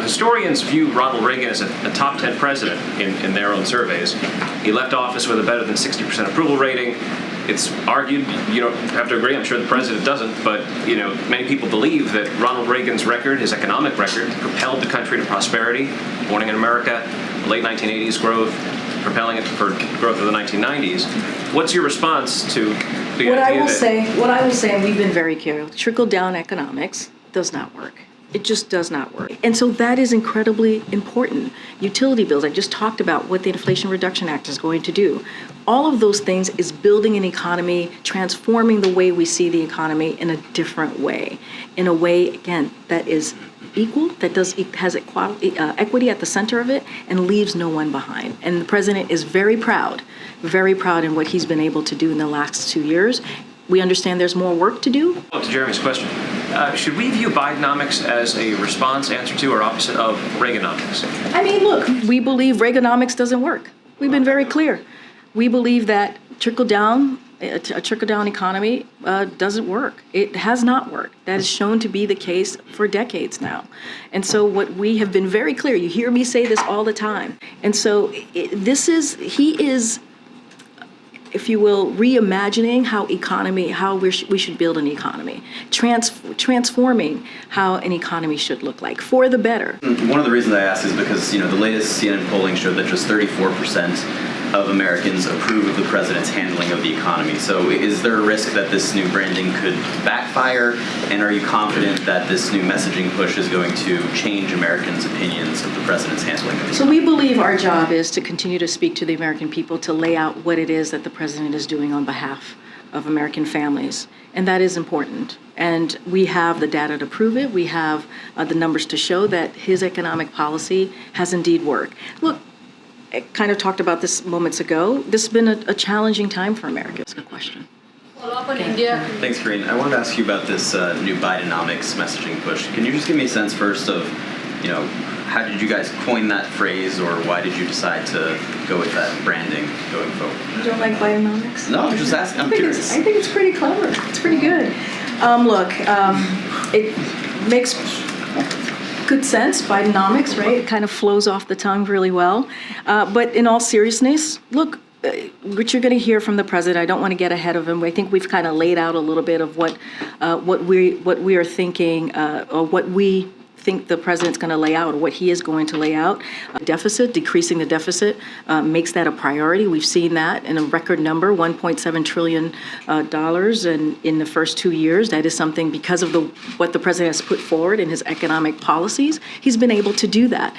Historians view Ronald Reagan as a top 10 president in their own surveys. He left office with a better than 60% approval rating. It's argued, you don't have to agree, I'm sure the president doesn't, but many people believe that Ronald Reagan's record, his economic record, propelled the country to prosperity, born in America, late 1980s growth, propelling it for growth of the 1990s. What's your response to the idea that... What I will say, and we've been very clear, trickle-down economics does not work. It just does not work. And so that is incredibly important. Utility bills, I just talked about what the Inflation Reduction Act is going to do. All of those things is building an economy, transforming the way we see the economy in a different way. In a way, again, that is equal, that has equity at the center of it, and leaves no one behind. And the president is very proud in what he's been able to do in the last 2 years. We understand there's more work to do. Well, to Jeremy's question, should we view Bidenomics as a response, answer to, or opposite of Reaganomics? I mean, look, we believe Reaganomics doesn't work. We've been very clear. We believe that a trickle-down economy doesn't work. It has not worked. That is shown to be the case for decades now. And so what we have been very clear, you hear me say this all the time. And so he is, if you will, reimagining how we should build an economy, transforming how an economy should look like for the better. One of the reasons I ask is because, the latest CNN polling showed that just 34% of Americans approve of the president's handling of the economy. So is there a risk that this new branding could backfire? And are you confident that this new messaging push is going to change Americans' opinions of the president's handling of the economy? So we believe our job is to continue to speak to the American people, to lay out what it is that the president is doing on behalf of American families. And that is important. And we have the data to prove it. We have the numbers to show that his economic policy has indeed worked. Look, I kind of talked about this moments ago. This has been a challenging time for America. It's a good question. Thanks, Karine. I wanted to ask you about this new Bidenomics messaging push. Can you just give me a sense first of, how did you guys coin that phrase, or why did you decide to go with that branding going forward? You don't like Bidenomics? No, I'm just asking. I'm curious. I think it's pretty clever. It's pretty good. It makes good sense, Bidenomics, right? It kind of flows off the tongue really well. But in all seriousness, look, what you're going to hear from the president, I don't want to get ahead of him. I think we've kind of laid out a little bit of what we are thinking, or what we think the president's going to lay out, or what he is going to lay out. Decreasing the deficit makes that a priority. We've seen that in a record number, $1.7 trillion in the first 2 years. That is something, because of what the president has put forward in his economic policies, he's been able to do that.